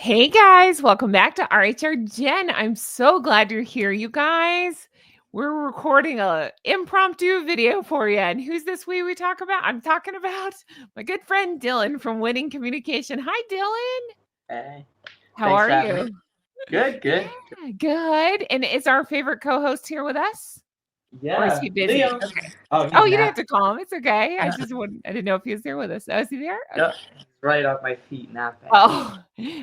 Hey guys, welcome back to RHR Jen. I'm so glad you're here, you guys. We're recording a impromptu video for you. And who's this we talk about? I'm talking about my good friend Dylan from Winning Communication. Hi, Dylan. Hey, How thanks are for having you? me. Good, good. Yeah, good. And is our favorite co-host here with us? Or is Yeah, he busy? Leo. Okay. Oh, Oh, he's you didn't have napping. to call him. It's okay. I Yeah, didn't know if he was there with us. Oh, is he there? yeah, Okay. he's right off my feet napping. Oh,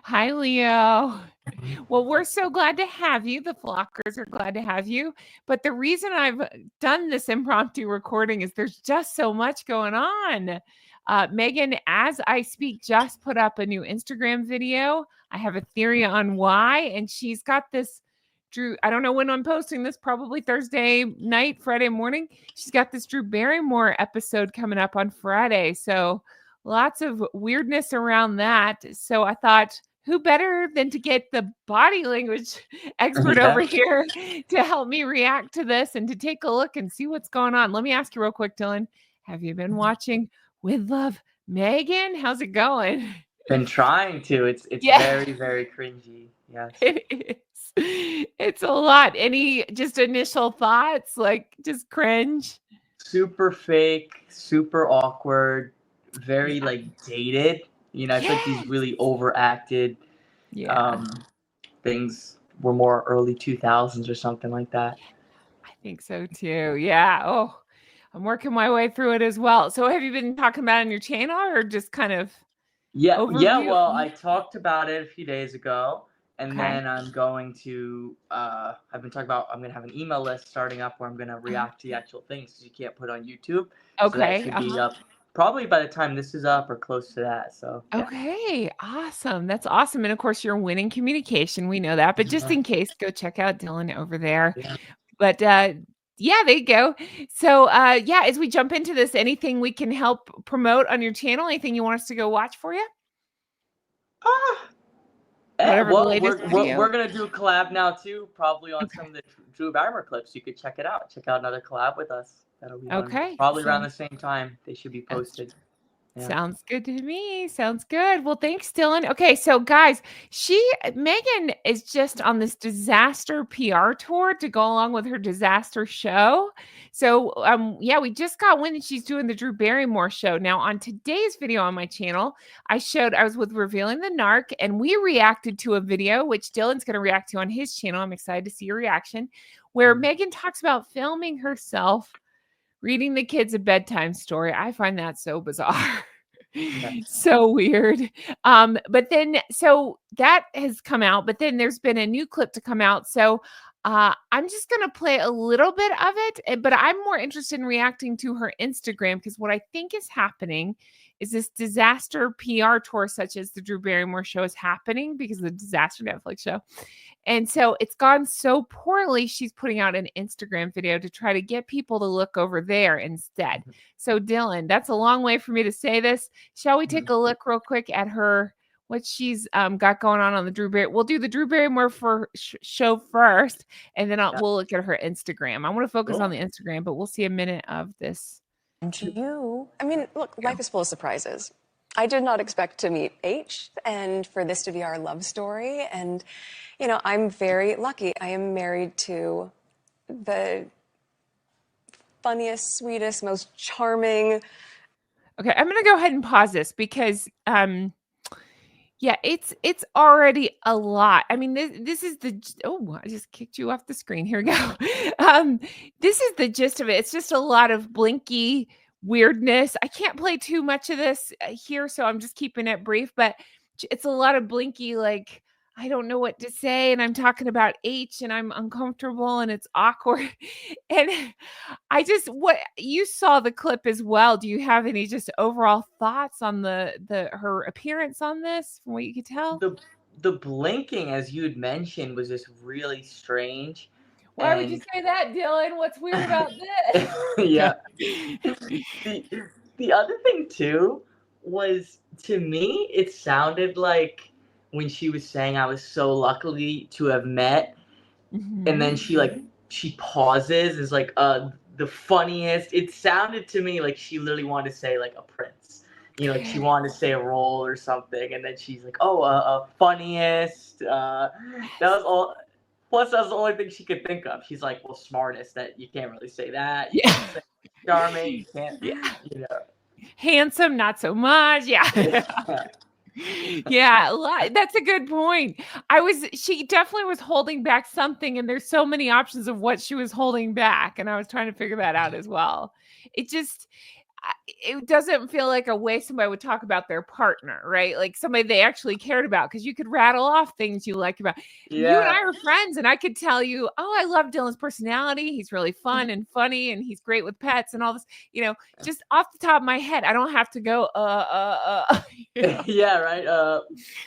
hi, Leo. Well, we're so glad to have you. The Flockers are glad to have you. But the reason I've done this impromptu recording is there's just so much going on. Meghan, as I speak, just put up a new Instagram video. I have a theory on why. And she's got this, Drew. I don't know when I'm posting this, probably Thursday night, Friday morning. She's got this Drew Barrymore episode coming up on Friday. So lots of weirdness around that. So I thought, who better than to get the body language expert Yeah. over here to help me react to this and to take a look and see what's going on? Let me ask you real quick, Dylan. Have you been watching With Love, Meghan? How's it going? Been trying to. It's Yeah, very, very cringy. Yes. it is. It's a lot. Any just initial thoughts, like just cringe? Super fake, super awkward, very Yeah. like dated. I feel like these Yes. really overacted Yeah, um things were more early 2000s or something like that. I think so too. Yeah. Oh, I'm working my way through it as well. So have you been talking about it on your channel or just kind of Yeah, yeah, overview? well, I talked about it a few days ago, and Okay. then I'm going to I've been talking about I'm gonna have an email list starting up where I'm gonna Uh, react to the actual things 'cause you can't put on YouTube. So that okay. should be Uh-huh. up probably by the time this is up or close to that. So yeah. Okay. Awesome. That's awesome. And of course, you're winning communication. We know that. But just Yeah. in case, go check out Dylan over there. Yeah. But yeah, there you go. So yeah, as we jump into this, anything we can help promote on your channel? Anything you want us to go watch for you? Ah, Whatever the well, latest we're video. gonna do a collab now too, probably on Okay. some of the Drew Barrymore clips. You could check it out. Check out another collab with us. That'll be on Okay. probably around So the same time. They should be that's posted. Yeah. sounds good to me. Sounds good. Well, thanks, Dylan. Okay, so guys, Megan is just on this disaster PR tour to go along with her disaster show. So, yeah, we just got when she's doing the Drew Barrymore show. Now, on today's video on my channel, I was with Revealing the Narc, and we reacted to a video which Dylan's going to react to on his channel. I'm excited to see your reaction, where Mm. Megan talks about filming herself reading the kids a bedtime story. I find that so bizarre. Yes. So weird. But then so that has come out, but then there's been a new clip to come out. So I'm just gonna play a little bit of it, but I'm more interested in reacting to her Instagram because what I think is happening is this disaster PR tour, such as the Drew Barrymore show, is happening because of the disaster Netflix show. And so it's gone so poorly, she's putting out an Instagram video to try to get people to look over there instead. So, Dylan, that's a long way for me to say this. Shall we take Mhm. a look real quick at her, what she's got going on the Drew Barry? We'll do the Drew Barrymore for show first, and then Yeah. we'll look at her Instagram. I want to focus on Cool. the Instagram, but we'll see a minute of this. And you, I mean, look, life is full of surprises. I did not expect to meet H and for this to be our love story. And, I'm very lucky. I am married to the funniest, sweetest, most charming. Okay, I'm gonna go ahead and pause this because yeah, it's already a lot. I mean, this is oh, I just kicked you off the screen. Here we go. Um, this is the gist of it. It's just a lot of blinky weirdness. I can't play too much of this here, so I'm just keeping it brief. But it's a lot of blinky, like I don't know what to say, and I'm talking about H, and I'm uncomfortable, and it's awkward, and I just what you saw the clip as well. Do you have any just overall thoughts on the her appearance on this from what you could tell? the the blinking, as you had mentioned, was just really strange, Why would you and say that, Dylan? What's weird about this? yeah. Okay. the the other thing too was, to me it sounded like when she was saying I was so lucky to have met, and then Mhm. she pauses, is like the funniest. It sounded to me like she literally wanted to say like a prince, you know, like she wanted to say a role or something, and then she's like, "Oh, funniest." That was all. Plus, that was the only thing she could think of. She's like, "Well, smartest. That you can't really say that. You Yeah. can't say charming. You can't, Yeah. you know." Handsome, not so much. Yeah. Yeah, that's a good point. She definitely was holding back something, and there's so many options of what she was holding back, and I was trying to figure that out as well. It just it doesn't feel like a way somebody would talk about their partner, right? Like somebody they actually cared about, because you could rattle off things you like about. You and Yeah. I are friends, and I could tell you, oh, I love Dylan's personality. He's really fun and funny, and he's great with pets and all this, just off the top of my head. I don't have to go, Yeah. Right. Yeah.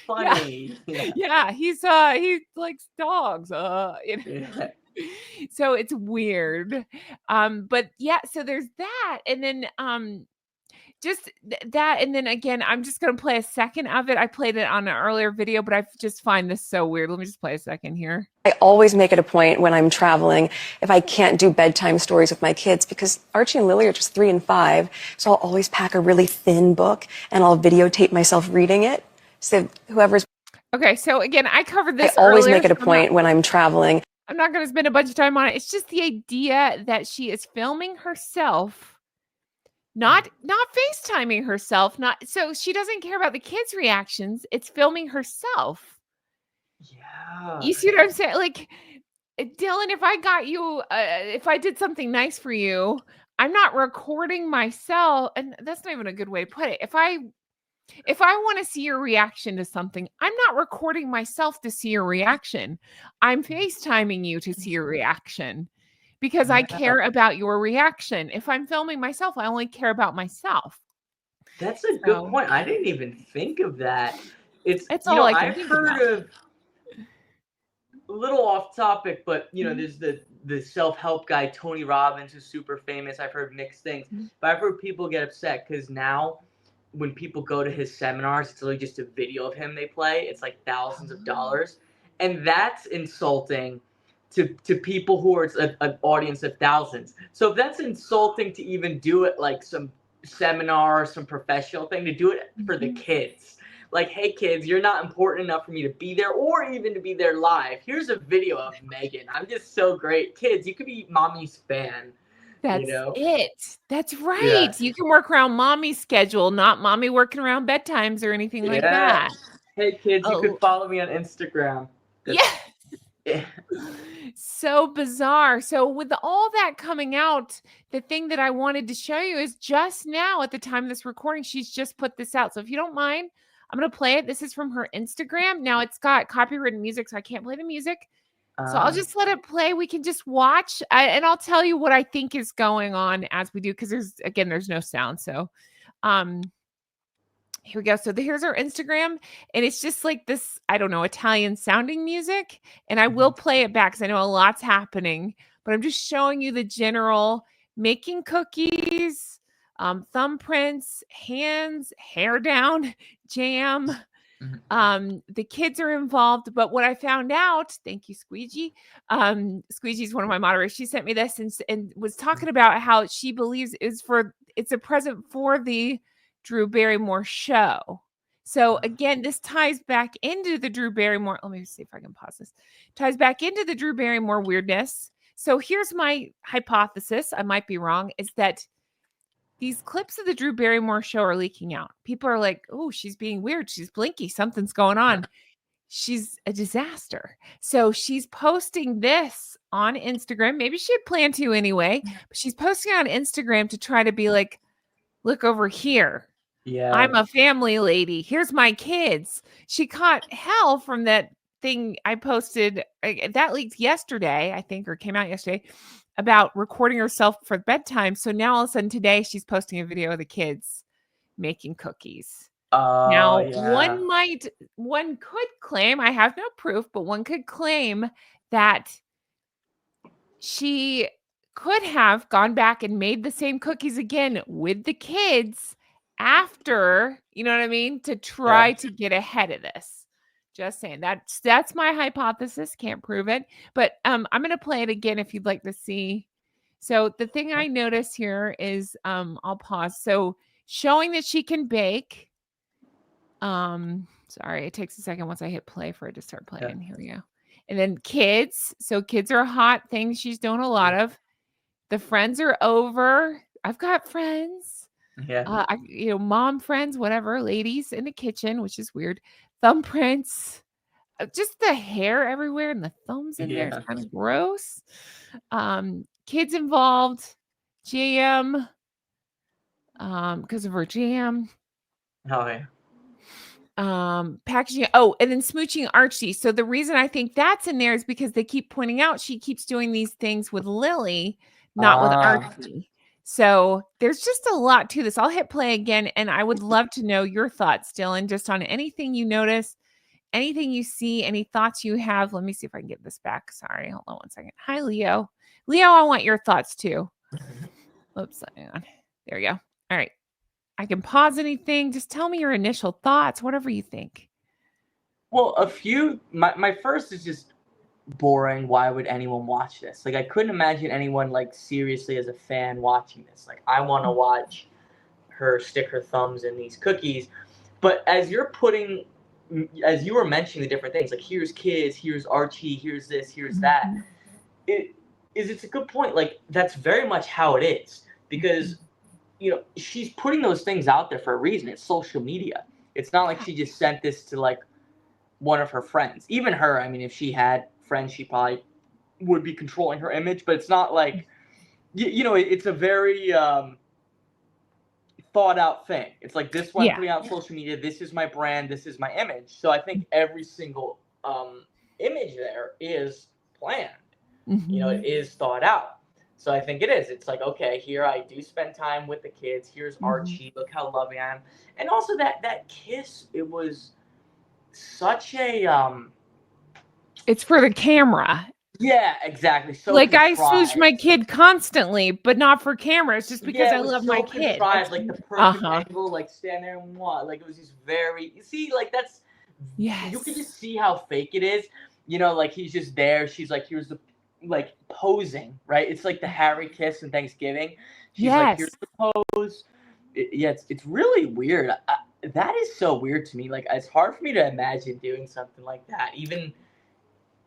Funny. Yeah. Yeah, he likes dogs. Yeah. So it's weird. But yeah, so there's that. And then just that, and then again, I'm just gonna play a second of it. I played it on an earlier video, but I just find this so weird. Let me just play a second here. I always make it a point when I'm traveling, if I can't do bedtime stories with my kids, because Archie and Lily are just 3 and 5, so I'll always pack a really thin book and I'll videotape myself reading it. So whoever's Okay, so again, I covered I this always earlier, make it a so point when I'm traveling. I'm not going to spend a bunch of time on it. It's just the idea that she is filming herself, not FaceTiming herself, not so she doesn't care about the kids' reactions. It's filming herself. Yeah. You see what I'm saying? Like, Dylan, if I got you, if I did something nice for you, I'm not recording myself, and that's not even a good way to put it. If I want to see your reaction to something, I'm not recording myself to see your reaction. I'm FaceTiming you to see your reaction because I Yeah. care about your reaction. If I'm filming myself, I only care about myself. That's a good point. I didn't even think of that. It's, That's all I can I've think heard about. of, a little off topic, but Mhm. there's the self-help guy Tony Robbins, who's super famous. I've heard mixed things, Mhm. but I've heard people get upset because now when people go to his seminars, it's literally just a video of him they play. It's like thousands of dollars, and that's insulting to people who are an audience of thousands. So if that's insulting to even do it like some seminar, some professional thing, to do it for the Mhm. kids. Like, hey kids, you're not important enough for me to be there or even to be there live. Here's a video of Meghan. I'm just so great. Kids, you could be mommy's fan, you That's know? it. That's right. Yeah. You can work around mommy's schedule, not mommy working around bedtimes or anything like Yeah. that. Hey kids, you Oh, could follow me on Instagram. yeah. Yeah. So bizarre. So with all that coming out, the thing that I wanted to show you is just now at the time of this recording, she's just put this out. So if you don't mind, I'm going to play it. This is from her Instagram. Now it's got copyrighted music, so I can't play the music. So I'll just let it play. We can just watch, and I'll tell you what I think is going on as we do, because there's no sound. So um here we go. So here's our Instagram, and it's just like this, I don't know, Italian sounding music. And I will play it back because I know a lot's happening, but I'm just showing you the general making cookies, thumbprints, hands, hair down, jam. The kids are involved, but what I found out, thank you, Squeegee. Squeegee's one of my moderators. She sent me this and was talking about how she believes it's a present for the Drew Barrymore show. So again, this ties back into the Drew Barrymore. Let me see if I can pause this. Ties back into the Drew Barrymore weirdness. So here's my hypothesis. I might be wrong. Is that these clips of the Drew Barrymore show are leaking out. People are like, oh, she's being weird. She's blinky. Something's going on. She's a disaster. So she's posting this on Instagram. Maybe she had planned to anyway, but she's posting on Instagram to try to be like, look over here. Yeah. I'm a family lady. Here's my kids. She caught hell from that thing I posted that leaked yesterday, I think, or came out yesterday, about recording herself for bedtime. So now all of a sudden today she's posting a video of the kids making cookies. Oh, Now, yeah. one could claim, I have no proof, but one could claim that she could have gone back and made the same cookies again with the kids after, you know what I mean, to try Yeah. to get ahead of this. Just saying. That's my hypothesis. Can't prove it, but I'm going to play it again if you'd like to see. So the thing I notice here is I'll pause. So showing that she can bake. Sorry, it takes a second once I hit play for it to start Yeah. playing. Here we go. And then kids. So kids are a hot thing she's doing a lot of. The friends are over. I've got friends. Yeah. Mom friends, whatever, ladies in the kitchen, which is weird. Thumbprints. Just the hair everywhere and the thumbs in there. It's Yeah. kind of gross. Kids involved. Jam. Because of her jam. Oh yeah. Packaging. Oh, and then smooching Archie. So the reason I think that's in there is because they keep pointing out she keeps doing these things with Lily, not with Archie. So there's just a lot to this. I'll hit play again, and I would love to know your thoughts, Dylan, just on anything you notice, anything you see, any thoughts you have. Let me see if I can get this back. Sorry, hold on one second. Hi, Leo. Leo, I want your thoughts too. Oops, hang on. There we go. All right. I can pause anything. Just tell me your initial thoughts, whatever you think. Well, my first is just boring. Why would anyone watch this? Like, I couldn't imagine anyone, like, seriously as a fan watching this. Like, I want to watch her stick her thumbs in these cookies. But as you were mentioning the different things, like, here's kids, here's Archie, here's this, here's that. It's a good point. Like, that's very much how it is. Because she's putting those things out there for a reason. It's social media. It's not like she just sent this to, like, one of her friends. Even her, I mean, if she had friends, she probably would be controlling her image, but it's not like, it's a very thought out thing. It's like, this one putting out social media, this is my brand, this is my image. So I think every single image there is planned. It is thought out. So I think it is. It's like, okay, here I do spend time with the kids. Here's Archie. Look how loving I am. And also that kiss, it was such a It's for the camera. Yeah, exactly. So like contrived. I smooch my kid constantly, but not for cameras, just because I love my kid. Like the perfect angle, like stand there and what? Like it was just very. You see, like that's. Yes. You can just see how fake it is. Like he's just there. She's like, here's the, like posing, right? It's like the Harry kiss in Thanksgiving. She's like, here's the pose. It's really weird. That is so weird to me. Like it's hard for me to imagine doing something like that, even.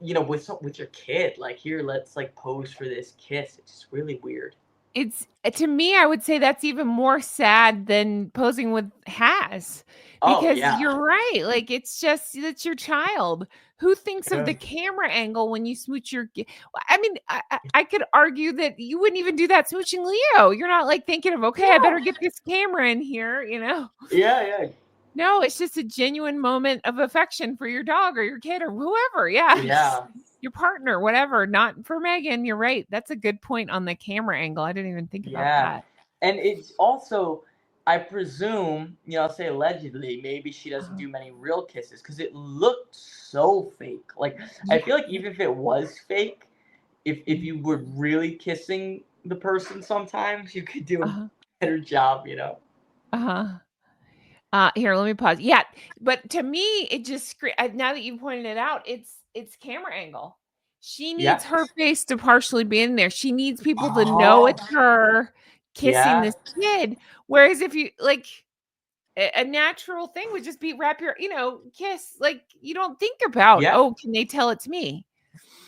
With your kid, like here, let's like pose for this kiss. It's just really weird. It's to me, I would say that's even more sad than posing with Has, because you're right. Like it's your child. Who thinks of the camera angle when you smooch your? I mean, I could argue that you wouldn't even do that smooching Leo. You're not like thinking of I better get this camera in here. Yeah. No, it's just a genuine moment of affection for your dog or your kid or whoever. Yeah. Your partner, whatever. Not for Meghan. You're right. That's a good point on the camera angle. I didn't even think about that. And it's also, I presume, I'll say allegedly, maybe she doesn't do many real kisses because it looked so fake. Like, I feel like even if it was fake, if you were really kissing the person sometimes, you could do a better job, Here, let me pause. Yeah, but to me, it just now that you pointed it out, it's camera angle. She needs her face to partially be in there. She needs people to know it's her kissing this kid. Whereas if you like a natural thing would just be wrap your, kiss. Like you don't think about, can they tell it's me?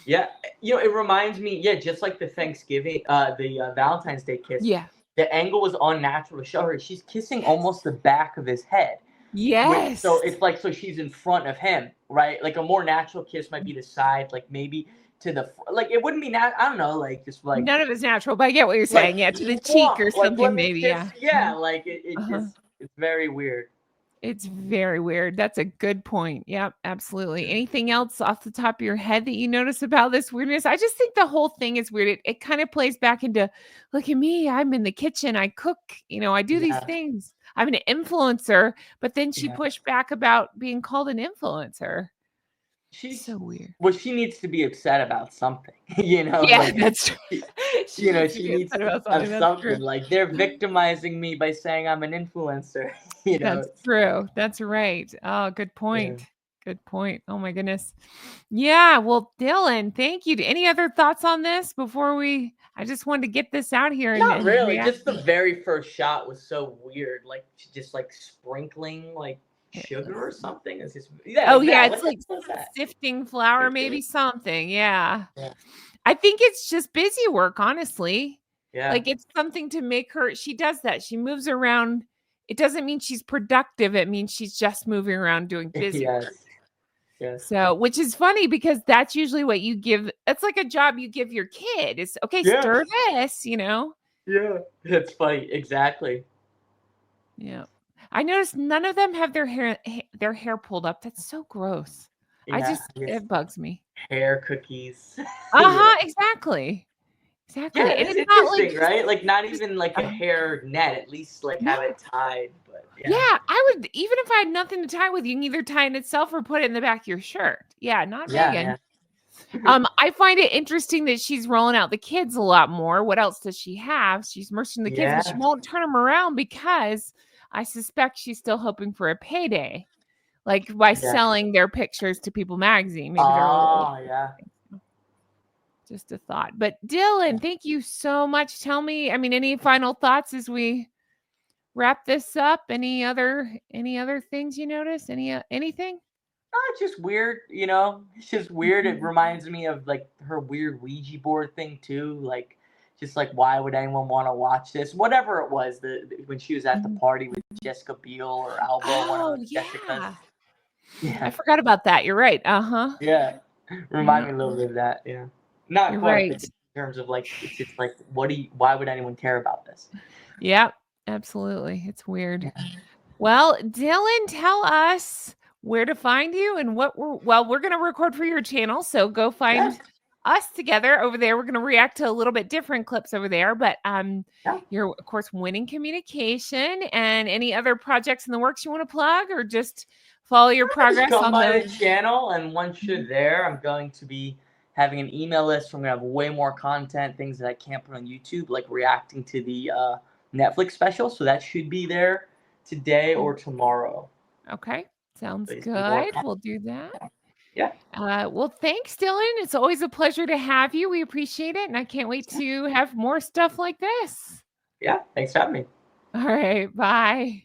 Yeah, it reminds me, just like the Thanksgiving, the Valentine's Day kiss. Yeah. The angle was unnatural to show her. She's kissing almost the back of his head. Yes. So it's like, so she's in front of him, right? Like a more natural kiss might be the side, like maybe to the, like it wouldn't be, I don't know, like just like. None of it's natural, but I get what you're saying. Yeah, to the cheek or something maybe, Yeah, like it just, it's very weird. It's very weird. That's a good point. Yep, absolutely. Anything else off the top of your head that you notice about this weirdness? I just think the whole thing is weird. It kind of plays back into, look at me. I'm in the kitchen. I cook. I do these things. I'm an influencer. But then she pushed back about being called an influencer. She's so weird. Well, she needs to be upset about something. Yeah, like, that's true. She needs to have something. Like they're victimizing me by saying I'm an influencer. That's true. That's right. Oh, good point. Yeah. Good point. Oh my goodness. Yeah. Well, Dylan, thank you. Any other thoughts on this before we? I just wanted to get this out here Not and really. react. Just the very first shot was so weird. Like just like sprinkling like sugar or something. It's just Oh, like yeah, that. it's What the like hell is that? sifting flour, maybe something, yeah. Yeah. I think it's just busy work, honestly. Yeah. Like, it's something to make her she does that, she moves around. It doesn't mean she's productive, it means she's just moving around doing busy work. Yes. Yes. So, which is funny because that's usually what you give that's like a job you give your kid. It's, "Okay, Yeah. stir this," you know? Yeah. That's funny. Exactly. Yeah. I noticed none of them have their hair pulled up. That's so gross. Yeah. It bugs me. Hair cookies. Uh-huh, exactly. Yeah, Exactly, and it's it's not like interesting, right? Like not just even like a hair net. At least like no. have it tied. But Yeah, yeah. I would even if I had nothing to tie with, you can either tie it itself or put it in the back of your shirt. Yeah, not Meghan. Yeah. I find it interesting that she's rolling out the kids a lot more. What else does she have? She's immersing the kids, but she Yeah. won't turn them around because I suspect she's still hoping for a payday, like by Yeah. selling their pictures to People Magazine. Maybe they're a little Oh yeah. just a thought. But Dylan, thank you so much. Tell me, I mean, any final thoughts as we wrap this up? Any other things you notice? Anything? Oh, it's just weird, you know. It's just weird. It reminds me of like her weird Ouija board thing too. Like, just like why would anyone want to watch this? Whatever it was, when she was at the party with Jessica Biel or Alba, one of Oh, those yeah. Jessicas. I Yeah, forgot about that. You're right. Uh-huh. yeah. Remind me a little bit of that. Yeah, not You're quite, right. but just in terms of like, it's just like, why would anyone care about this? Yep, absolutely. It's weird. Yeah. Well, Dylan, tell us where to find you and what we're going to record for your channel, so go find Yeah. us together over there. We're going to react to a little bit different clips over there, but Yeah. you're of course Winning Communication, and any other projects in the works you want to plug, or just follow your progress Just come on by the the channel, and once you're there, I'm going to be having an email list. So I'm gonna have way more content, things that I can't put on YouTube, like reacting to the Netflix special. So that should be there today or tomorrow. Okay, sounds So some more good. We'll do that. Yeah. Well, thanks, Dylan. It's always a pleasure to have you. We appreciate it, and I can't wait to have more stuff like this. Yeah. Thanks for having me. All right, bye.